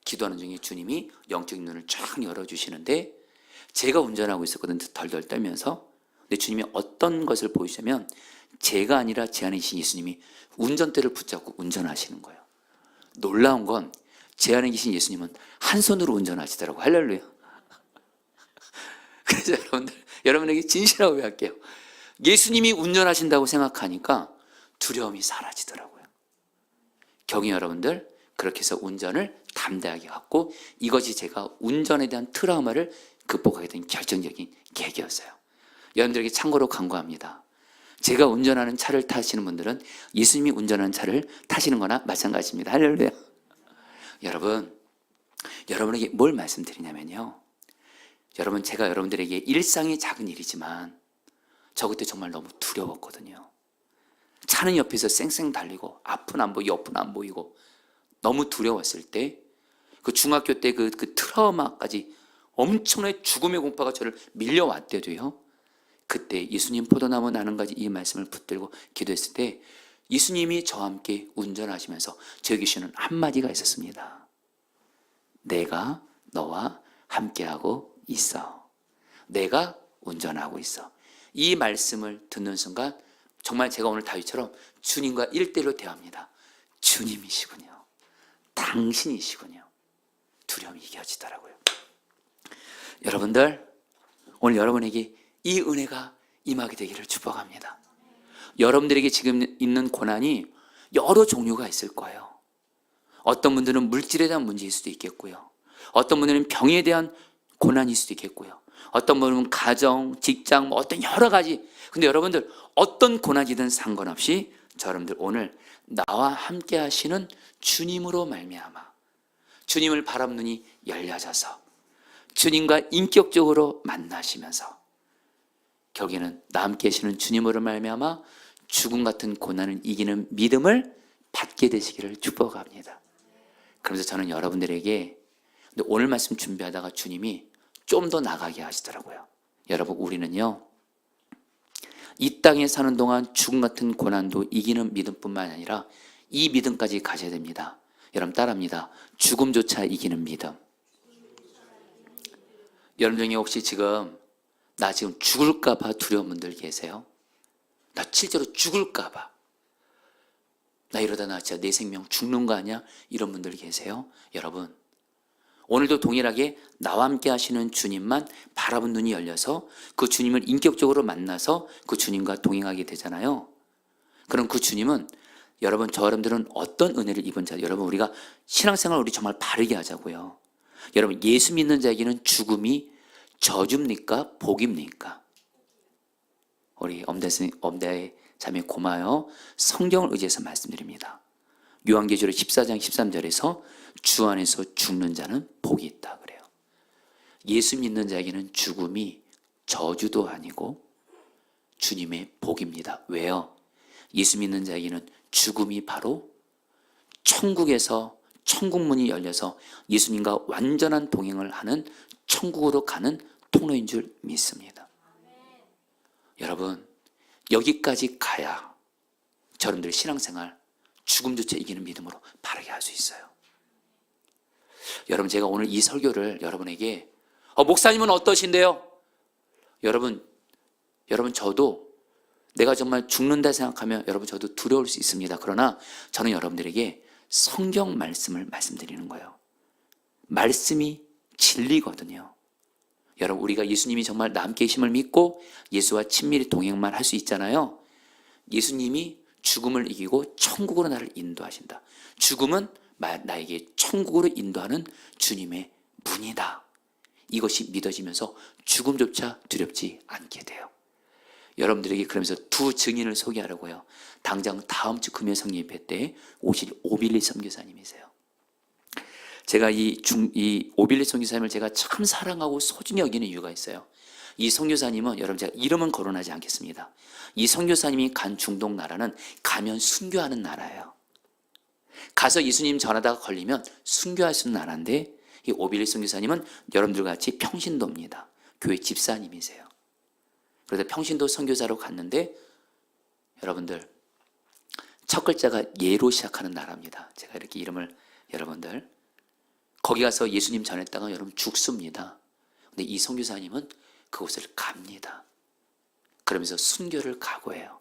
기도하는 중에 주님이 영적인 눈을 쫙 열어주시는데, 제가 운전하고 있었거든요. 덜덜 떨면서. 근데 주님이 어떤 것을 보이시냐면 제가 아니라 제 안에 계신 예수님이 운전대를 붙잡고 운전하시는 거예요. 놀라운 건 제 안에 계신 예수님은 한 손으로 운전하시더라고요. 할렐루야. 그래서 여러분에게 진실하고 고백할게요. 예수님이 운전하신다고 생각하니까 두려움이 사라지더라고요. 경희 여러분들, 그렇게 해서 운전을 담대하게 갖고, 이것이 제가 운전에 대한 트라우마를 극복하게 된 결정적인 계기였어요. 여러분들에게 참고로 강구합니다. 제가 운전하는 차를 타시는 분들은 예수님이 운전하는 차를 타시는 거나 마찬가지입니다. 할렐루야. 여러분에게 뭘 말씀드리냐면요, 여러분, 제가 여러분들에게 일상의 작은 일이지만 저 그때 정말 너무 두려웠거든요. 차는 옆에서 쌩쌩 달리고 앞은 안 보이고 옆은 안 보이고 너무 두려웠을 때, 그 중학교 때 그 트라우마까지 엄청나게 죽음의 공파가 저를 밀려왔대도요, 그때 예수님 포도나무 나는 가지 이 말씀을 붙들고 기도했을 때 예수님이 저와 함께 운전하시면서 저에게 주시는 한마디가 있었습니다. 내가 너와 함께하고 있어. 내가 운전하고 있어. 이 말씀을 듣는 순간 정말 제가 오늘 다윗처럼 주님과 1대1로 대화합니다. 주님이시군요. 당신이시군요. 두려움이 이겨지더라고요. 여러분들, 오늘 여러분에게 이 은혜가 임하게 되기를 축복합니다. 여러분들에게 지금 있는 고난이 여러 종류가 있을 거예요. 어떤 분들은 물질에 대한 문제일 수도 있겠고요. 어떤 분들은 병에 대한 고난일 수도 있겠고요. 어떤 분은 가정, 직장, 어떤 여러 가지. 근데 여러분들, 어떤 고난이든 상관없이 여러분들 오늘 나와 함께 하시는 주님으로 말미암아 주님을 바라보는 눈이 열려져서 주님과 인격적으로 만나시면서 결국에는 나 함께 하시는 주님으로 말미암아 죽음 같은 고난을 이기는 믿음을 받게 되시기를 축복합니다. 그러면서 저는 여러분들에게, 근데 오늘 말씀 준비하다가 주님이 좀 더 나가게 하시더라고요. 여러분, 우리는요, 이 땅에 사는 동안 죽음 같은 고난도 이기는 믿음뿐만 아니라 이 믿음까지 가져야 됩니다. 여러분 따라합니다. 죽음조차 이기는 믿음. 여러분 중에 혹시 나 지금 죽을까 봐 두려운 분들 계세요? 나 실제로 죽을까 봐, 나 이러다 나 진짜 내 생명 죽는 거 아니야? 이런 분들 계세요? 여러분, 오늘도 동일하게 나와 함께 하시는 주님만 바라본 눈이 열려서 그 주님을 인격적으로 만나서 그 주님과 동행하게 되잖아요. 그럼 그 주님은 여러분, 여러분들은 어떤 은혜를 입은 자? 여러분, 우리가 신앙생활 우리 정말 바르게 하자고요. 여러분, 예수 믿는 자에게는 죽음이 저주입니까? 복입니까? 우리 엄대의 자매 고마워요. 성경을 의지해서 말씀드립니다. 요한계시록 14장 13절에서 주 안에서 죽는 자는 복이 있다 그래요. 예수 믿는 자에게는 죽음이 저주도 아니고 주님의 복입니다. 왜요? 예수 믿는 자에게는 죽음이 바로 천국에서 천국문이 열려서 예수님과 완전한 동행을 하는 천국으로 가는 통로인 줄 믿습니다. 여러분, 여기까지 가야 여러분들의 신앙생활 죽음조차 이기는 믿음으로 바르게 할 수 있어요. 여러분, 제가 오늘 이 설교를 여러분에게 목사님은 어떠신데요? 여러분 저도 내가 정말 죽는다 생각하면 여러분 저도 두려울 수 있습니다. 그러나 저는 여러분들에게 성경 말씀을 말씀드리는 거예요. 말씀이 진리거든요. 여러분, 우리가 예수님이 정말 나 함께 계심을 믿고 예수와 친밀히 동행만 할 수 있잖아요. 예수님이 죽음을 이기고 천국으로 나를 인도하신다. 죽음은 나에게 천국으로 인도하는 주님의 문이다. 이것이 믿어지면서 죽음조차 두렵지 않게 돼요. 여러분들에게 그러면서 두 증인을 소개하려고요. 당장 다음 주 금요 성령 예배 때 오실 오빌리 선교사님이세요. 제가 이 오빌리 선교사님을 제가 참 사랑하고 소중히 여기는 이유가 있어요. 이 선교사님은 여러분 제가 이름은 거론하지 않겠습니다. 이 선교사님이 간 중동 나라는 가면 순교하는 나라예요. 가서 예수님 전하다가 걸리면 순교할 수 있는 나라인데 이 오빌리 선교사님은 여러분들 같이 평신도입니다. 교회 집사님이세요. 그래서 평신도 선교사로 갔는데 여러분들 첫 글자가 예로 시작하는 나라입니다. 제가 이렇게 이름을 여러분들 거기 가서 예수님 전했다가 여러분 죽습니다. 근데 이 선교사님은 그곳을 갑니다. 그러면서 순교를 각오해요.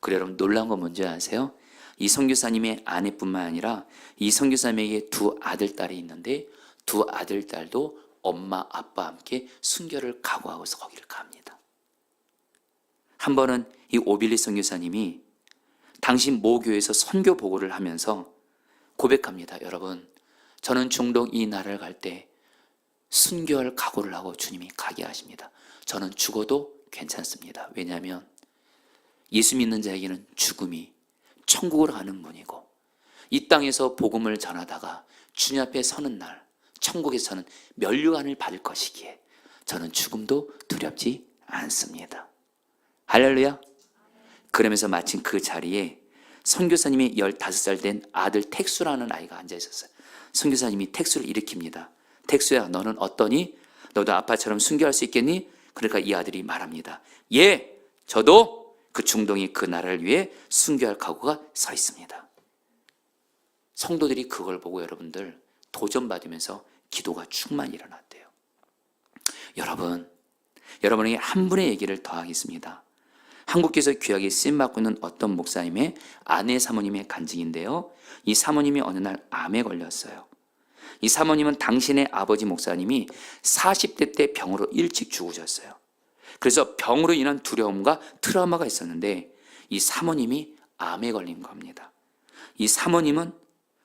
그래 여러분 놀라운 건 뭔지 아세요? 이 선교사님의 아내뿐만 아니라 이 선교사님에게 두 아들, 딸이 있는데 두 아들, 딸도 엄마, 아빠와 함께 순교를 각오하고서 거기를 갑니다. 한 번은 이 오빌리 선교사님이 당신 모교에서 선교 보고를 하면서 고백합니다. 여러분, 저는 중동 이 나라를 갈 때 순교할 각오를 하고 주님이 가게 하십니다. 저는 죽어도 괜찮습니다. 왜냐하면 예수 믿는 자에게는 죽음이 천국으로 가는 문이고 이 땅에서 복음을 전하다가 주님 앞에 서는 날 천국에서는 면류관을 받을 것이기에 저는 죽음도 두렵지 않습니다. 할렐루야. 그러면서 마침 그 자리에 선교사님이 15살 된 아들 택수라는 아이가 앉아 있었어요. 선교사님이 택수를 일으킵니다. 택수야, 너는 어떠니? 너도 아빠처럼 순교할 수 있겠니? 그러니까 이 아들이 말합니다. 예, 저도 그 중동의 그 나라를 위해 순교할 각오가 서 있습니다. 성도들이 그걸 보고 여러분들 도전받으면서 기도가 충만히 일어났대요. 여러분에게 한 분의 얘기를 더 하겠습니다. 한국에서 귀하게 쓰임받고 있는 어떤 목사님의 아내 사모님의 간증인데요. 이 사모님이 어느 날 암에 걸렸어요. 이 사모님은 당신의 아버지 목사님이 40대 때 병으로 일찍 죽으셨어요. 그래서 병으로 인한 두려움과 트라우마가 있었는데 이 사모님이 암에 걸린 겁니다. 이 사모님은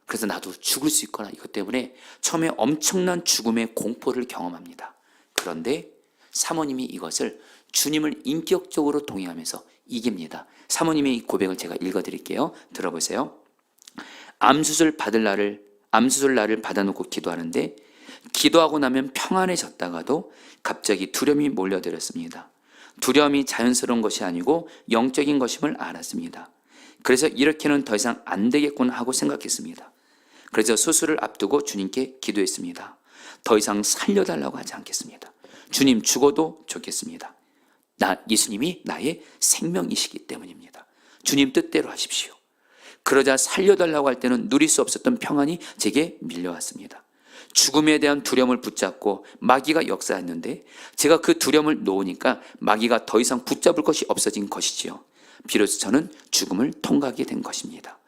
그래서 나도 죽을 수 있거나 이것 때문에 처음에 엄청난 죽음의 공포를 경험합니다. 그런데 사모님이 이것을 주님을 인격적으로 동의하면서 이깁니다. 사모님의 이 고백을 제가 읽어드릴게요. 들어보세요. 암수술 날을 받아놓고 기도하는데 기도하고 나면 평안해졌다가도 갑자기 두려움이 몰려들었습니다. 두려움이 자연스러운 것이 아니고 영적인 것임을 알았습니다. 그래서 이렇게는 더 이상 안 되겠구나 하고 생각했습니다. 그래서 수술을 앞두고 주님께 기도했습니다. 더 이상 살려달라고 하지 않겠습니다. 주님, 죽어도 좋겠습니다. 예수님이 나의 생명이시기 때문입니다. 주님 뜻대로 하십시오. 그러자 살려달라고 할 때는 누릴 수 없었던 평안이 제게 밀려왔습니다. 죽음에 대한 두려움을 붙잡고 마귀가 역사했는데 제가 그 두려움을 놓으니까 마귀가 더 이상 붙잡을 것이 없어진 것이지요. 비로소 저는 죽음을 통과하게 된 것입니다.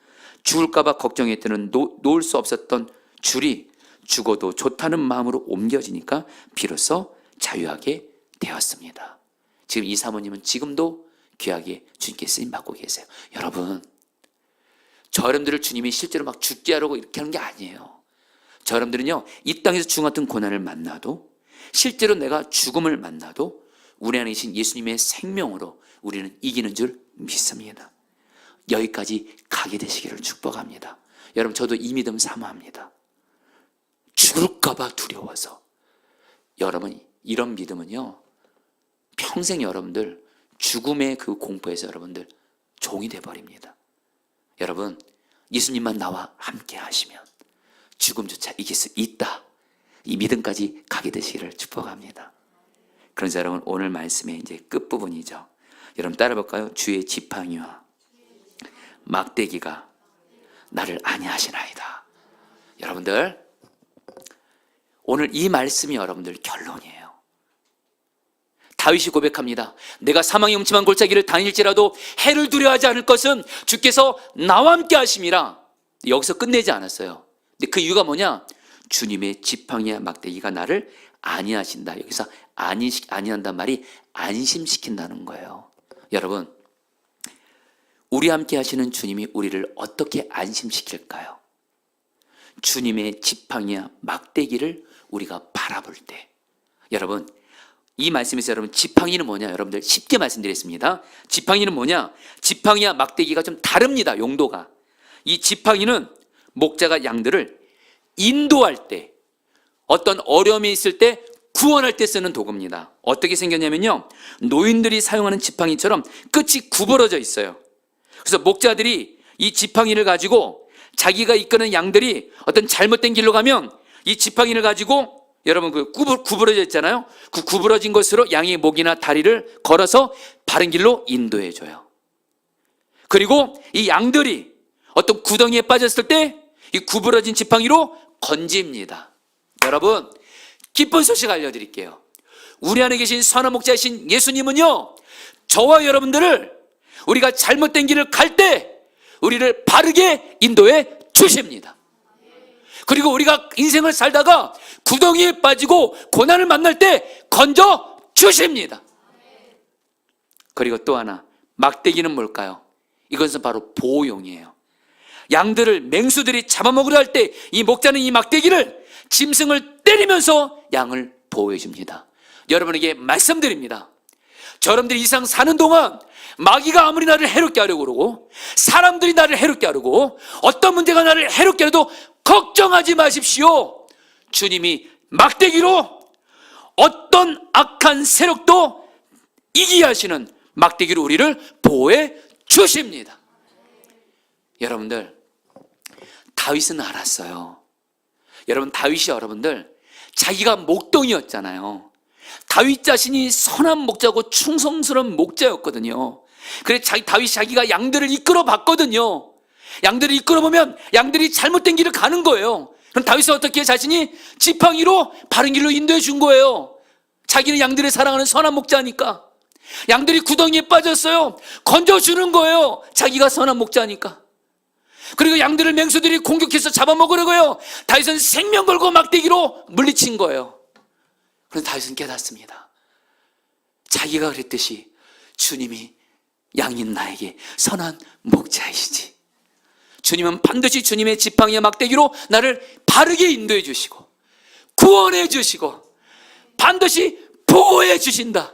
죽을까 봐 걱정했던 놓을 수 없었던 줄이 죽어도 좋다는 마음으로 옮겨지니까 비로소 자유하게 되었습니다. 지금 이 사모님은 지금도 귀하게 주님께 쓰임받고 계세요. 여러분, 저 여러분들을 주님이 실제로 막 죽게 하려고 이렇게 하는 게 아니에요. 저 여러분들은요, 이 땅에서 죽음 같은 고난을 만나도 실제로 내가 죽음을 만나도 우리 안에 계신 예수님의 생명으로 우리는 이기는 줄 믿습니다. 여기까지 가게 되시기를 축복합니다. 여러분, 저도 이 믿음 사모합니다. 죽을까 봐 두려워서. 여러분, 이런 믿음은요, 평생 여러분들 죽음의 그 공포에서 여러분들 종이 돼버립니다. 여러분, 예수님만 나와 함께 하시면 죽음조차 이길 수 있다. 이 믿음까지 가게 되시기를 축복합니다. 그래서 여러분, 오늘 말씀의 이제 끝부분이죠. 여러분 따라 볼까요? 주의 지팡이와 막대기가 나를 안위하시나이다. 여러분들, 오늘 이 말씀이 여러분들 결론이에요. 다윗이 고백합니다. 내가 사망의 음침한 골짜기를 다닐지라도 해를 두려워하지 않을 것은 주께서 나와 함께 하심이라. 여기서 끝내지 않았어요. 근데 그 이유가 뭐냐? 주님의 지팡이와 막대기가 나를 안위하신다. 여기서 안위한다는 말이 안심시킨다는 거예요. 여러분, 우리 함께 하시는 주님이 우리를 어떻게 안심시킬까요? 주님의 지팡이와 막대기를 우리가 바라볼 때, 여러분, 이 말씀에서 여러분 지팡이는 뭐냐? 여러분들 쉽게 말씀드리겠습니다. 지팡이는 뭐냐? 지팡이와 막대기가 좀 다릅니다. 용도가. 이 지팡이는 목자가 양들을 인도할 때, 어떤 어려움이 있을 때, 구원할 때 쓰는 도구입니다. 어떻게 생겼냐면요, 노인들이 사용하는 지팡이처럼 끝이 구부러져 있어요. 그래서 목자들이 이 지팡이를 가지고 자기가 이끄는 양들이 어떤 잘못된 길로 가면 이 지팡이를 가지고, 여러분 그 구부러져 있잖아요. 그 구부러진 것으로 양의 목이나 다리를 걸어서 바른 길로 인도해 줘요. 그리고 이 양들이 어떤 구덩이에 빠졌을 때 이 구부러진 지팡이로 건집니다. 여러분, 기쁜 소식 알려드릴게요. 우리 안에 계신 선한 목자이신 예수님은요, 저와 여러분들을 우리가 잘못된 길을 갈 때 우리를 바르게 인도해 주십니다. 그리고 우리가 인생을 살다가 구덩이에 빠지고 고난을 만날 때 건져 주십니다. 그리고 또 하나, 막대기는 뭘까요? 이것은 바로 보호용이에요. 양들을 맹수들이 잡아먹으려 할 때 이 목자는 이 막대기를 짐승을 때리면서 양을 보호해 줍니다. 여러분에게 말씀드립니다. 여러분들이 이 세상 사는 동안 마귀가 아무리 나를 해롭게 하려고 그러고, 사람들이 나를 해롭게 하려고, 어떤 문제가 나를 해롭게 해도 걱정하지 마십시오. 주님이 막대기로 어떤 악한 세력도 이기게 하시는 막대기로 우리를 보호해 주십니다. 여러분들, 다윗은 알았어요. 여러분, 다윗이 여러분들 자기가 목동이었잖아요. 다윗 자신이 선한 목자고 충성스러운 목자였거든요. 그래서 다윗이 자기가 양들을 이끌어 봤거든요. 양들을 이끌어 보면 양들이 잘못된 길을 가는 거예요. 그럼 다윗은 어떻게 자신이 지팡이로 바른 길로 인도해 준 거예요. 자기는 양들을 사랑하는 선한 목자니까. 양들이 구덩이에 빠졌어요. 건져주는 거예요. 자기가 선한 목자니까. 그리고 양들을 맹수들이 공격해서 잡아먹으려고요. 다윗은 생명 걸고 막대기로 물리친 거예요. 그래서 다윗은 깨닫습니다. 자기가 그랬듯이 주님이 양인 나에게 선한 목자이시지. 주님은 반드시 주님의 지팡이와 막대기로 나를 바르게 인도해 주시고 구원해 주시고 반드시 보호해 주신다.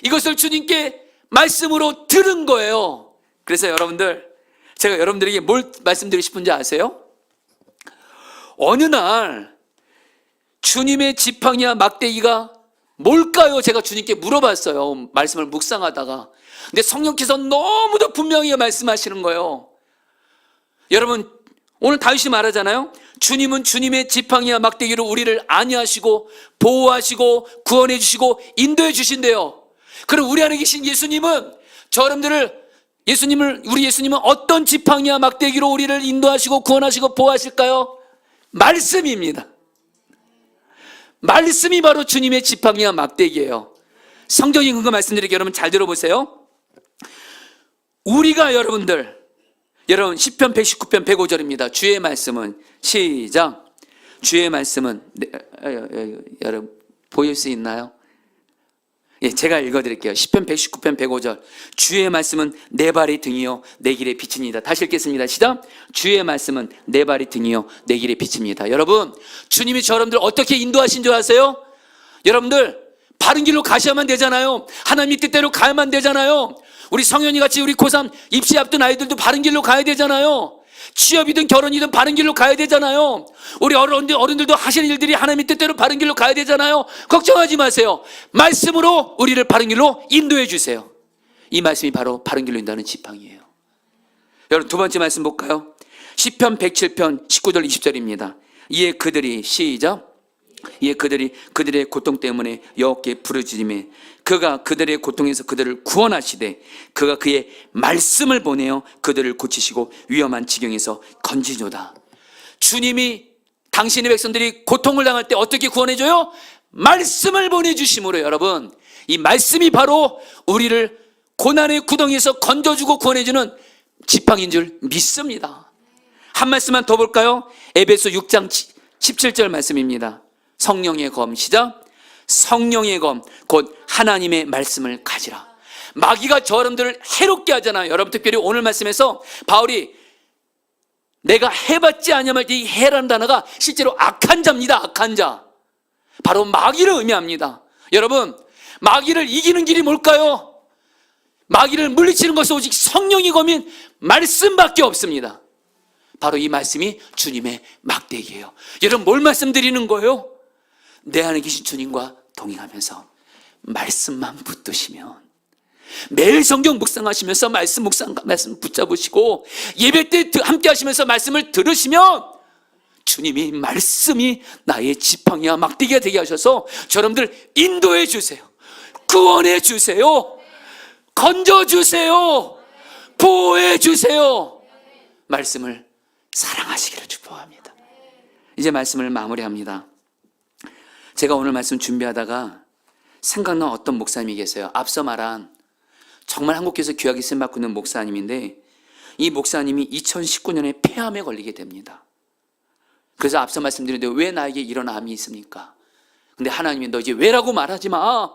이것을 주님께 말씀으로 들은 거예요. 그래서 여러분들, 제가 여러분들에게 뭘 말씀드리고 싶은지 아세요? 어느 날 주님의 지팡이와 막대기가 뭘까요? 제가 주님께 물어봤어요. 말씀을 묵상하다가. 근데 성령께서 너무도 분명히 말씀하시는 거예요. 여러분, 오늘 다윗이 말하잖아요. 주님은 주님의 지팡이와 막대기로 우리를 안위하시고 보호하시고 구원해 주시고 인도해 주신대요. 그럼 우리 안에 계신 예수님은 우리 예수님은 어떤 지팡이와 막대기로 우리를 인도하시고 구원하시고 보호하실까요? 말씀입니다. 말씀이 바로 주님의 지팡이와 막대기예요. 성경의 근거 말씀드릴게요. 여러분 잘 들어보세요. 우리가 여러분 시편 119편 105절입니다. 주의 말씀은 시작. 주의 말씀은 여러분 보일 수 있나요? 예, 제가 읽어드릴게요. 시편 119편 105절. 주의 말씀은 내 발의 등이요 내 길의 빛입니다. 다시 읽겠습니다. 시작. 주의 말씀은 내 발의 등이요 내 길의 빛입니다. 여러분, 주님이 여러분들 어떻게 인도하신 줄 아세요? 여러분들 바른 길로 가셔야만 되잖아요. 하나님의 뜻대로 가야만 되잖아요. 우리 성현이 같이 우리 고3 입시 앞둔 아이들도 바른 길로 가야 되잖아요. 취업이든 결혼이든 바른 길로 가야 되잖아요. 우리 어른들도 하시는 일들이 하나님의 뜻대로 바른 길로 가야 되잖아요. 걱정하지 마세요. 말씀으로 우리를 바른 길로 인도해 주세요. 이 말씀이 바로 바른 길로 인도하는 지팡이에요. 여러분, 두 번째 말씀 볼까요? 시편 107편 19절 20절입니다. 이에 그들이 시작. 이에 그들이 그들의 고통 때문에 여호와께 부르짖으며 그가 그들의 고통에서 그들을 구원하시되 그가 그의 말씀을 보내어 그들을 고치시고 위험한 지경에서 건지노다. 주님이 당신의 백성들이 고통을 당할 때 어떻게 구원해줘요? 말씀을 보내주심으로. 여러분, 이 말씀이 바로 우리를 고난의 구덩이에서 건져주고 구원해주는 지팡이인 줄 믿습니다. 한 말씀만 더 볼까요? 에베소 6장 17절 말씀입니다. 성령의 검, 시작. 성령의 검, 곧 하나님의 말씀을 가지라. 마귀가 여러분들을 해롭게 하잖아요. 여러분, 특별히 오늘 말씀에서 바울이 내가 해봤지 않냐면 이 해라는 단어가 실제로 악한 자입니다. 악한 자. 바로 마귀를 의미합니다. 여러분, 마귀를 이기는 길이 뭘까요? 마귀를 물리치는 것은 오직 성령이 거민 말씀밖에 없습니다. 바로 이 말씀이 주님의 막대기예요. 여러분, 뭘 말씀드리는 거예요? 내 안에 계신 주님과 동행하면서 말씀만 붙드시면, 매일 성경 묵상하시면서 말씀 붙잡으시고 예배 때 함께 하시면서 말씀을 들으시면 주님이 말씀이 나의 지팡이와 막대기가 되게 하셔서 여러분들 인도해 주세요. 구원해 주세요. 건져 주세요. 보호해 주세요. 말씀을 사랑하시기를 축복합니다. 이제 말씀을 마무리합니다. 제가 오늘 말씀 준비하다가 생각난 어떤 목사님이 계세요. 앞서 말한 정말 한국교회에서 귀하게 쓰임받고 있는 목사님인데, 이 목사님이 2019년에 폐암에 걸리게 됩니다. 그래서 앞서 말씀드렸는데 왜 나에게 이런 암이 있습니까? 근데 하나님이 너 이제 왜라고 말하지 마.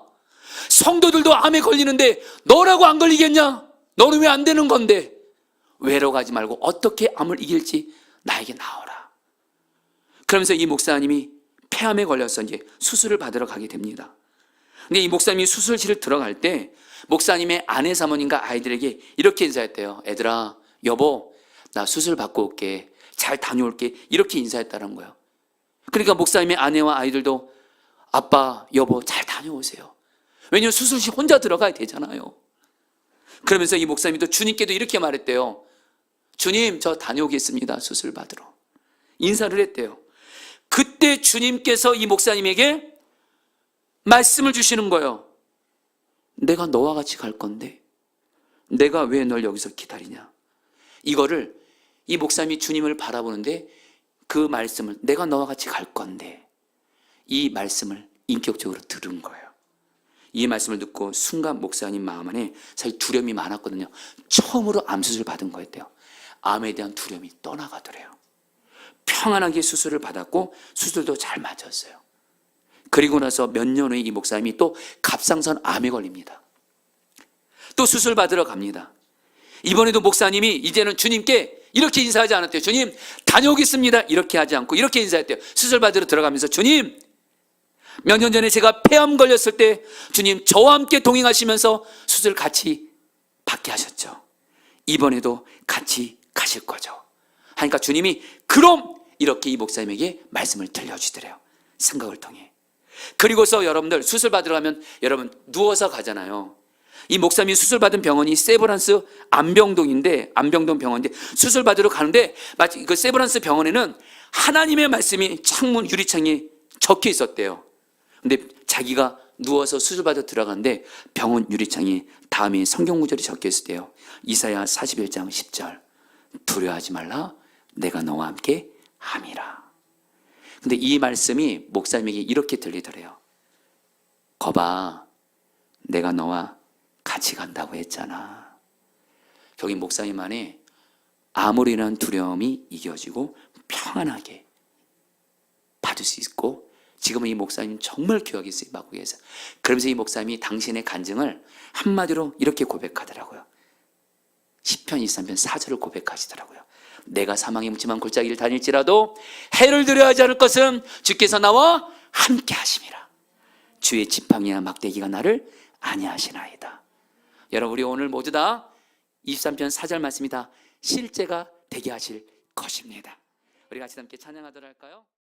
성도들도 암에 걸리는데 너라고 안 걸리겠냐? 너는 왜 안 되는 건데? 왜라고 하지 말고 어떻게 암을 이길지 나에게 나오라. 그러면서 이 목사님이 폐암에 걸려서 이제 수술을 받으러 가게 됩니다. 근데 이 목사님이 수술실을 들어갈 때 목사님의 아내 사모님과 아이들에게 이렇게 인사했대요. 애들아, 여보, 나 수술 받고 올게. 잘 다녀올게. 이렇게 인사했다는 거예요. 그러니까 목사님의 아내와 아이들도 아빠, 여보, 잘 다녀오세요. 왜냐하면 수술실 혼자 들어가야 되잖아요. 그러면서 이 목사님이 또 주님께도 이렇게 말했대요. 주님, 저 다녀오겠습니다. 수술 받으러. 인사를 했대요. 그때 주님께서 이 목사님에게 말씀을 주시는 거예요. 내가 너와 같이 갈 건데 내가 왜 널 여기서 기다리냐. 이거를 이 목사님이 주님을 바라보는데 그 말씀을, 내가 너와 같이 갈 건데, 이 말씀을 인격적으로 들은 거예요. 이 말씀을 듣고 순간 목사님 마음 안에 사실 두려움이 많았거든요. 처음으로 암 수술 받은 거였대요. 암에 대한 두려움이 떠나가더래요. 평안하게 수술을 받았고 수술도 잘 맞았어요. 그리고 나서 몇 년 후에 이 목사님이 또 갑상선 암에 걸립니다. 또 수술 받으러 갑니다. 이번에도 목사님이 이제는 주님께 이렇게 인사하지 않았대요. 주님, 다녀오겠습니다. 이렇게 하지 않고 이렇게 인사했대요. 수술 받으러 들어가면서 주님, 몇 년 전에 제가 폐암 걸렸을 때 주님 저와 함께 동행하시면서 수술 같이 받게 하셨죠. 이번에도 같이 가실 거죠. 하니까 주님이 그럼 이렇게 이 목사님에게 말씀을 들려주더래요. 생각을 통해. 그리고서 여러분들 수술 받으러 가면 여러분 누워서 가잖아요. 이 목사님이 수술 받은 병원이 세브란스 안병동 병원인데 수술 받으러 가는데 마치 그 세브란스 병원에는 하나님의 말씀이 창문 유리창에 적혀 있었대요. 근데 자기가 누워서 수술 받으러 들어가는데 병원 유리창에 다음에 성경 구절이 적혀 있었대요. 이사야 41장 10절. 두려워하지 말라. 내가 너와 함께 함이라. 근데 이 말씀이 목사님에게 이렇게 들리더래요. 거봐, 내가 너와 같이 간다고 했잖아. 여기 목사님 안에 암으로 인한 두려움이 이겨지고 평안하게 받을 수 있고, 지금은 이 목사님 정말 귀하게 쓰임받고 계세요. 그러면서 이 목사님이 당신의 간증을 한마디로 이렇게 고백하더라고요. 시편 23편 4절을 고백하시더라고요. 내가 사망의 묻지만 골짜기를 다닐지라도 해를 두려워하지 않을 것은 주께서 나와 함께 하심이라. 주의 지팡이와 막대기가 나를 안위하시나이다. 여러분, 우리 오늘 모두 다 23편 4절 말씀이 다 실제가 되게 하실 것입니다. 우리 같이 함께 찬양하도록 할까요?